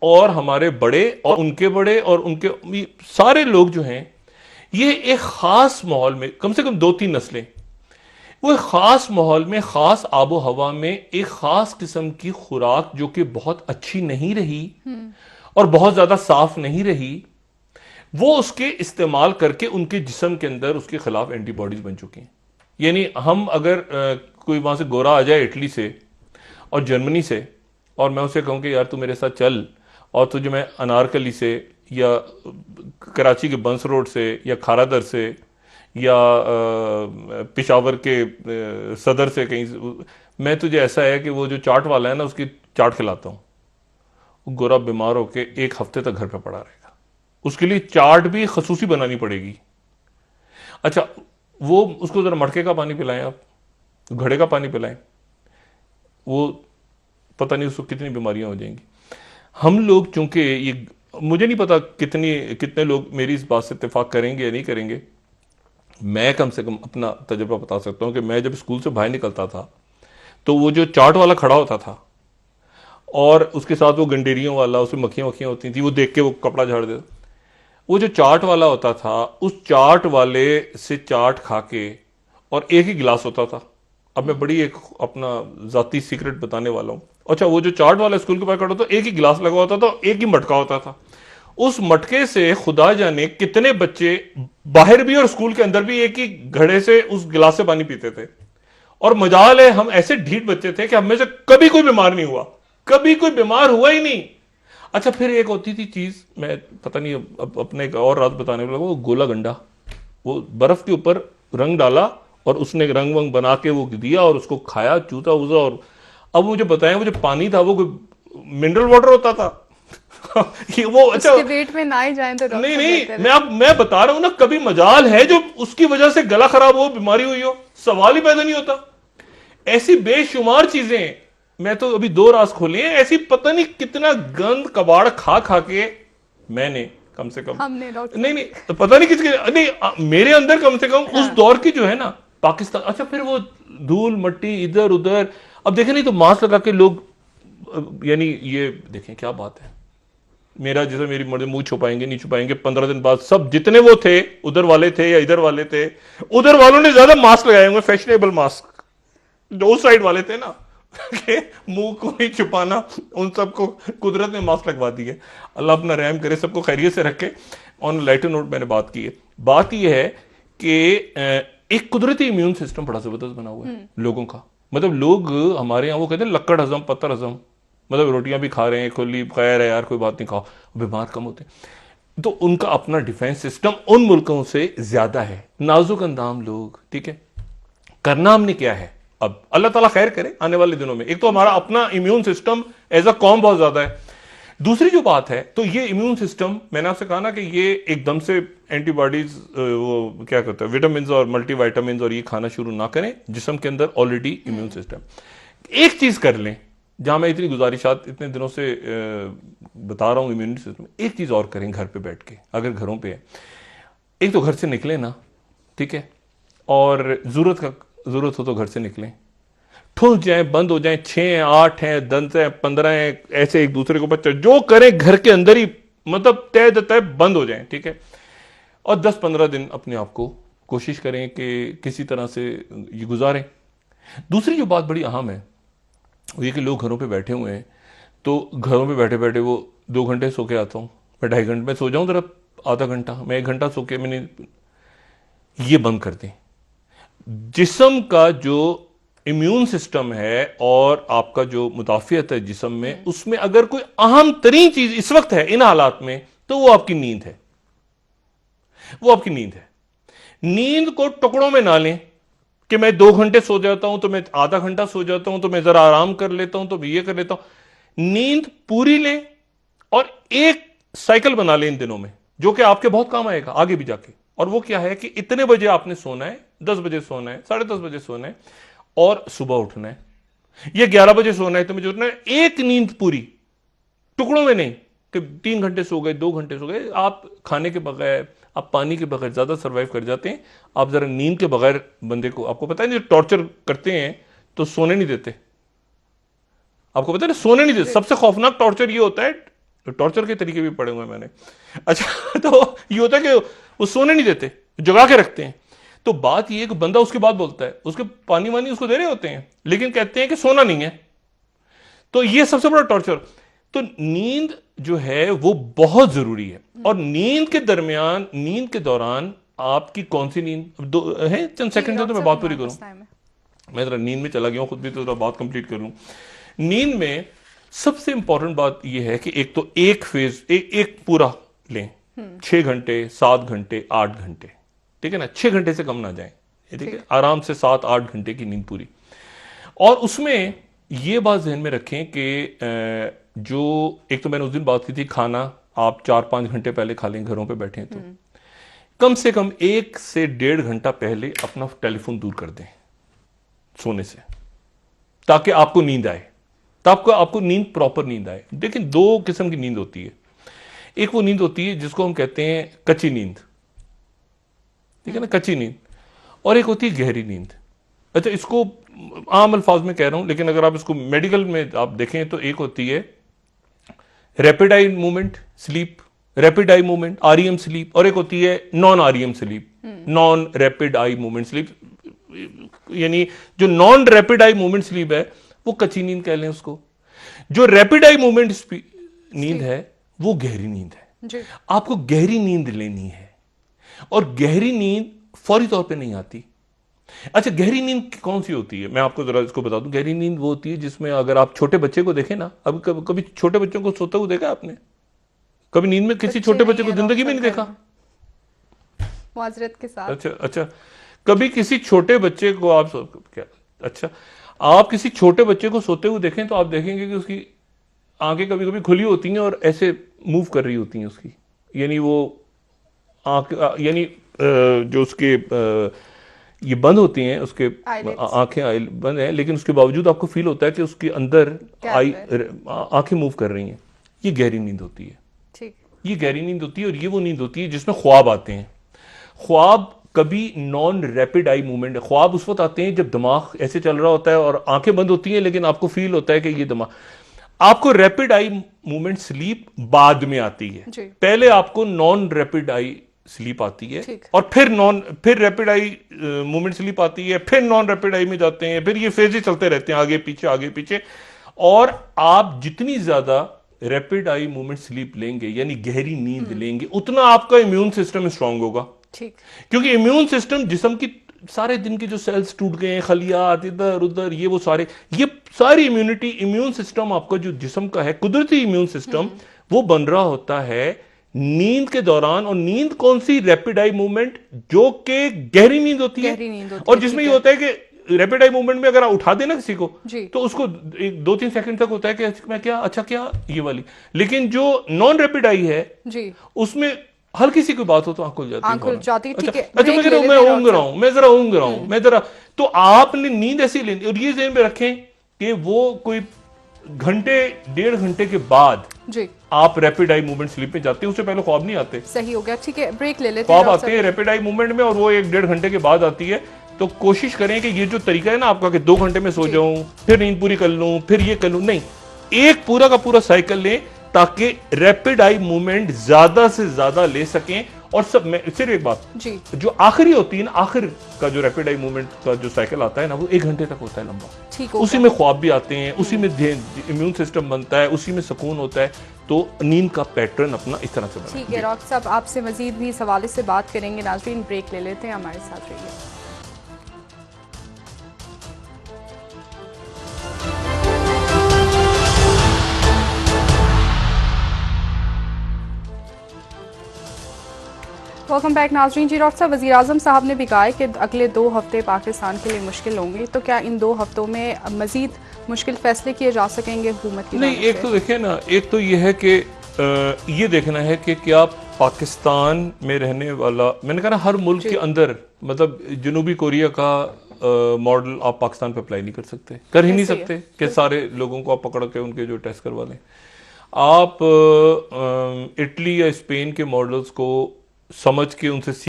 और हमारे बड़े और उनके सारे लोग जो हैं, ये एक खास माहौल में, कम से कम 2-3 नस्लें, वो एक खास माहौल में, खास आबो हवा में, एक खास किस्म की खुराक जो कि बहुत अच्छी नहीं रही और बहुत ज्यादा साफ नहीं रही, वो उसके इस्तेमाल करके उनके जिस्म के अंदर उसके खिलाफ एंटीबॉडीज बन चुकी हैं। यानी हम अगर कोई वहां से गोरा आ जाए इटली से और जर्मनी से, और मैं उसे कहूं कि यार तू मेरे साथ चल, और तुझे मैं अनारकली से या कराची के बंस रोड से या खारादर से या पिशावर के सदर से कहीं मैं तुझे ऐसा है कि वो जो चाट वाला है ना, उसकी चाट खिलाता हूँ, वो गोरा बीमार होके 1 हफ्ते तक घर पे पड़ा रहेगा। उसके लिए चाट भी खसूसी बनानी पड़ेगी। अच्छा, वो उसको जरा मटके का पानी पिलाएं, आप घड़े का पानी पिलाएं, वो पता नहीं उसको कितनी बीमारियां हो जाएंगी। हम लोग चूंकि ये, मुझे नहीं पता कितने लोग मेरी इस बात से इत्तेफाक करेंगे या नहीं करेंगे। मैं कम से कम अपना तजुर्बा बता सकता हूं कि मैं जब स्कूल से बाहर निकलता था तो वो जो चाट वाला खड़ा होता था और उसके साथ वो गंडेरियों वाला, उसमें मक्खियां वक्खियां होती थी, वो देख के वो कपड़ा झाड़ देता। वो जो चाट वाला होता था, उस चाट वाले से चाट खा के, और एक ही गिलास होता था। अब मैं बड़ी एक अपना जाती सीक्रेट बताने वाला हूं। अच्छा, वो जो चाट वाला स्कूल के पास खड़ा होता, एक ही गिलास लगा होता था, एक ही मटका होता था। उस मटके से खुदा जाने कितने बच्चे बाहर भी और स्कूल के अंदर भी एक ही घड़े से उस गिलास से पानी पीते थे। और मजाल है, हम ऐसे ढीठ बच्चे थे कि हमें से कभी कोई बीमार नहीं हुआ, कभी कोई बीमार हुआ ही नहीं। अच्छा, फिर एक होती थी चीज, मैं पता नहीं अब अपने एक और रात बताने लगा, वो गोला गंडा, वो बर्फ के ऊपर रंग डाला और उसने रंग वंग बना के वो दिया और उसको खाया, चूता उजा। और अब मुझे बताएं, वो जो पानी था वो कोई मिनरल वाटर होता था? ये वो, अच्छा उसके पेट में ना ही जाए तो नहीं डॉक्टर नहीं, बेहतर है। मैं बता रहा हूं ना, कभी मजाल है जो उसकी वजह से गला खराब हो, बीमारी हुई हो, सवाल ही पैदा नहीं होता। ऐसी बेशुमार चीजें, मैं तो अभी 2 राज खोले हैं ऐसी, पता नहीं कितना गंद कबाड़ खा खा के मैंने, कम से कम, हमने डॉक्टर नहीं साहब। नहीं, तो पता नहीं किसके, नहीं मेरे अंदर कम से कम उस हाँ। दौर की जो है ना पाकिस्तान। अच्छा, फिर वो धूल मट्टी इधर उधर, अब देखें, नहीं तो मास्क लगा के लोग, यानी ये देखें क्या बात है, मेरा जैसे मेरी मर्जी, मुंह छुपाएंगे नहीं छुपाएंगे, 15 दिन बाद सब जितने वो थे, उधर वाले थे या इधर वाले थे, उधर वालों ने ज्यादा मास्क लगाए होंगे, फैशनेबल मास्क, जो उस साइड वाले थे ना कि मुंह को नहीं छुपाना, उन सबको कुदरत ने मास्क लगवा दिए। अल्लाह अपना रहम करे, सबको खैरियत से रखे। ऑन लाइटर नोट मैंने बात की है, बात यह है कि एक कुदरती इम्यून सिस्टम बड़ा जबरदस्त बना हुआ है लोगों का। मतलब लोग हमारे यहाँ वो कहते हैं लक्कड़ हजम पत्थर हजम, मतलब रोटियां भी खा रहे हैं खुली, खैर है यार कोई बात नहीं, खाओ, बीमार कम होते हैं। तो उनका अपना डिफेंस सिस्टम उन मुल्कों से ज्यादा है, नाजुक अंदाम लोग, ठीक है। करना हमने क्या है, अब अल्लाह ताला खैर करे आने वाले दिनों में। एक तो हमारा अपना इम्यून सिस्टम एज अ कॉम बहुत ज्यादा है। दूसरी जो बात है, तो ये इम्यून सिस्टम, मैंने आपसे कहा ना कि ये एकदम से एंटीबॉडीज, वो क्या कहते हैं, विटामिन और मल्टीविटामिन और ये खाना शुरू ना करें, जिस्म के अंदर ऑलरेडी इम्यून सिस्टम। एक चीज कर लें, जहां मैं इतनी गुजारिशात इतने दिनों से बता रहा हूं इम्यूनिटी सिस्टम, एक चीज और करें घर पे बैठ के, अगर घरों पे है, एक तो घर से निकले ना, ठीक है, और जरूरत हो तो घर से निकलें, ठुस जाए, बंद हो जाए, 6-8 हैं, 10 हैं, 15 हैं, ऐसे एक दूसरे के ऊपर जो करें घर के अंदर ही, मतलब तय तय बंद हो जाए, ठीक है। और 10-15 दिन अपने आप को कोशिश करें कि किसी तरह से ये गुजारें। दूसरी जो बात बड़ी अहम है वो ये कि लोग घरों पे बैठे हुए हैं, तो घरों पे बैठे बैठे वो 2 घंटे सो के आता हूँ, मैं 2.5 घंटे में सो जाऊं, जरा आधा घंटा, मैं 1 घंटा सो के, मैंने ये बंद कर दें। जिस्म का जो इम्यून सिस्टम है और आपका जो मुदाफियत है जिस्म में, उसमें अगर कोई अहम तरीन चीज इस वक्त है इन हालात में, तो वो आपकी नींद है। वो आपकी नींद है। नींद को टुकड़ों में ना लें कि मैं 2 घंटे सो जाता हूं तो मैं आधा घंटा सो जाता हूं तो मैं जरा आराम कर लेता हूं तो मैं ये कर लेता हूं। नींद पूरी लें और एक साइकिल बना लें इन दिनों में, जो कि आपके बहुत काम आएगा आगे भी जाके। और वो क्या है कि इतने बजे आपने सोना है, 10 बजे सोना है, 10:30 बजे सोना है, और सुबह उठना है। ये 11 बजे सोना है तो मुझे उठना है, एक नींद पूरी, टुकड़ों में नहीं कि 3 घंटे सो गए, 2 घंटे सो गए। आप खाने के बगैर, आप पानी के बगैर ज्यादा सर्वाइव कर जाते हैं। आप जरा नींद के बगैर बंदे को, आपको पता है जो टॉर्चर करते हैं तो सोने नहीं देते, आपको पता है ना, सोने नहीं देते। सबसे खौफनाक टॉर्चर ये होता है टॉर्चर के तरीके भी पढ़े हुए हैं मैंने। अच्छा, तो ये होता है कि वो सोने नहीं देते, जगा के रखते हैं। तो बात ये है कि बंदा उसके बाद बोलता है, उसके पानी वानी उसको दे रहे होते हैं, लेकिन कहते हैं कि सोना नहीं है। तो ये सबसे बड़ा टॉर्चर। तो नींद जो है वो बहुत जरूरी है। और नींद के दरमियान, नींद के दौरान आपकी कौन सी नींद दो है, चंद सेकंड तो मैं बात पूरी करूं। मैं जरा नींद में चला गया हूं खुद भी, तो जरा बात कंप्लीट कर लूं। नींद में सबसे इंपॉर्टेंट बात यह है कि एक तो एक फेज, एक पूरा लें, 6 घंटे, 7 घंटे, 8 घंटे, ठीक है ना, 6 घंटे से कम ना जाए, ठीक है, आराम से 7-8 घंटे की नींद पूरी। और उसमें ये बात ध्यान में रखें कि जो एक तो मैंने उस दिन बात की थी, खाना आप 4-5 घंटे पहले खा लें, घरों पे बैठे हैं तो कम से कम 1 से 1.5 घंटा पहले अपना टेलीफोन दूर कर दें सोने से, ताकि आपको नींद आए, तो आपको नींद, प्रॉपर नींद आए। देखिए 2 किस्म की नींद होती है। एक वो नींद होती है जिसको हम कहते हैं कच्ची नींद, ठीक है ना, कच्ची नींद, और एक होती है गहरी नींद। अच्छा, इसको आम अल्फाज में कह रहा हूं, लेकिन अगर आप इसको मेडिकल में आप देखें तो एक होती है rapid eye movement sleep, rapid eye movement REM sleep, और एक होती है non REM sleep, non rapid eye movement sleep. यानी जो non rapid eye movement sleep है वो कच्ची नींद कह लें उसको। जो रैपिड आई मूवमेंट नींद है वो गहरी नींद है जी। आपको गहरी नींद लेनी है, और गहरी नींद फौरी तौर पे नहीं आती। अच्छा, गहरी नींद कौन सी होती है, मैं आपको जरा इसको बता दूं। गहरी नींद वो होती है जिसमें अगर आप छोटे बच्चे को देखें ना, अब कभी छोटे बच्चों को सोते हुए देखा आपने? कभी नींद में किसी छोटे बच्चे को जिंदगी में नहीं देखा? माजरत के साथ। अच्छा, कभी किसी छोटे बच्चे को आप क्या, अच्छा, आप किसी छोटे बच्चे को सोते हुए देखें तो आप देखेंगे कि उसकी आंखें कभी कभी खुली होती हैं और ऐसे मूव कर रही होती हैं उसकी, यानी वो आंख, यानी जो उसके ये बंद होती हैं, उसके आंखें बंद हैं, लेकिन उसके बावजूद आपको फील होता है कि उसके अंदर आंखें मूव कर रही हैं। ये गहरी नींद होती है, ठीक, ये गहरी नींद होती है। और ये वो नींद होती है जिसमें ख्वाब आते हैं। ख्वाब कभी नॉन रैपिड आई मूवमेंट है। ख्वाब उस वक्त आते हैं जब दिमाग ऐसे चल रहा होता है और आंखें बंद होती हैं, लेकिन आपको फील होता है कि ये दिमाग। आपको रैपिड आई मूवमेंट स्लीप बाद में आती है, पहले आपको नॉन रैपिड आई स्लीप आती है, और फिर रैपिड आई मूवमेंट स्लीप आती है, फिर नॉन रैपिड आई में जाते हैं, फिर ये फेजेस चलते रहते हैं, आगे पीछे आगे पीछे। और आप जितनी ज्यादा रैपिड आई मूवमेंट स्लीप लेंगे, यानी गहरी नींद लेंगे, उतना आपका इम्यून सिस्टम स्ट्रांग होगा। ठीक, क्योंकि इम्यून सिस्टम जिस्म की सारे दिन के जो सेल्स टूट गए हैं, खलियात इधर उधर, ये सारी इम्यूनिटी, इम्यून सिस्टम आपका जो जिस्म का है, कुदरती इम्यून सिस्टम, वो बन रहा होता है नींद के दौरान। और नींद कौन सी? रैपिड आई मूवमेंट, जो कि गहरी नींद होती है। और जिसमें ये होता है कि रैपिड आई मूवमेंट में अगर आप उठा देना किसी को, तो उसको 2-3 सेकंड तक होता है कि मैं क्या, अच्छा क्या, ये वाली। लेकिन जो नॉन रैपिड आई है उसमें हल्की सी कोई बात हो तो आंख खुल जाती है, ठीक है। अच्छा, मैं ऊँग रहा हूं, मैं जरा ऊँग रहा हूं, मैं जरा, तो आपने नींद ऐसी लेनी। और ये ध्यान में रखें कि वो कोई घंटे 1.5 घंटे के बाद जी आप रैपिड आई मूवमेंट स्लीप में जाते हैं, उससे पहले ख्वाब नहीं आते। सही हो गया, ठीक है, ब्रेक ले लेते हैं। ख्वाब आते हैं रैपिड आई मूवमेंट में, और वो 1-1.5 घंटे के बाद आती है। तो कोशिश करें कि ये जो तरीका है ना आपका कि 2 घंटे में सो जाऊं, फिर नींद पूरी कर लूं, फिर ये कर लूं, नहीं, एक पूरा का पूरा साइकिल लें, ताकि रैपिड आई मूवमेंट ज्यादा से ज्यादा ले सकें। और सिर्फ एक बात जी, जो आखिरी होती है ना, आखिर का जो रैपिड आई मूवमेंट का जो साइकिल आता है ना, वो 1 घंटे तक होता है लंबा, ठीक है। उसी में ख्वाब भी आते हैं, उसी में इम्यून सिस्टम बनता है, उसी में सुकून होता है। तो नींद का पैटर्न अपना इस तरह से बना। ठीक है डॉक्टर साहब, आपसे मजीद भी इस हवाले से बात करेंगे। नाज़रीन, ब्रेक ले लेते हैं, हमारे साथ रहिए। वेलकम बैक नाज़रीन। जी डॉक्टर साहब, वज़ीर आज़म साहब ने भी कहा है कि अगले 2 हफ्ते पाकिस्तान के लिए मुश्किल होंगे, तो क्या इन 2 हफ्तों में मजीद मुश्किल फैसले किए जा सकेंगे हुकूमत की? नहीं, एक तो देखिए ना, एक तो ये है कि ये देखना है कि क्या पाकिस्तान में रहने वाला, मैंने कहा ना, हर मुल्क के अंदर, मतलब जनूबी कोरिया का मॉडल आप पाकिस्तान पे अप्लाई नहीं कर सकते, कर ही नहीं सकते कि सारे लोगों को आप पकड़ के उनके जो टेस्ट करवा लें। आप इटली या स्पेन के मॉडल्स को समझ के उनसे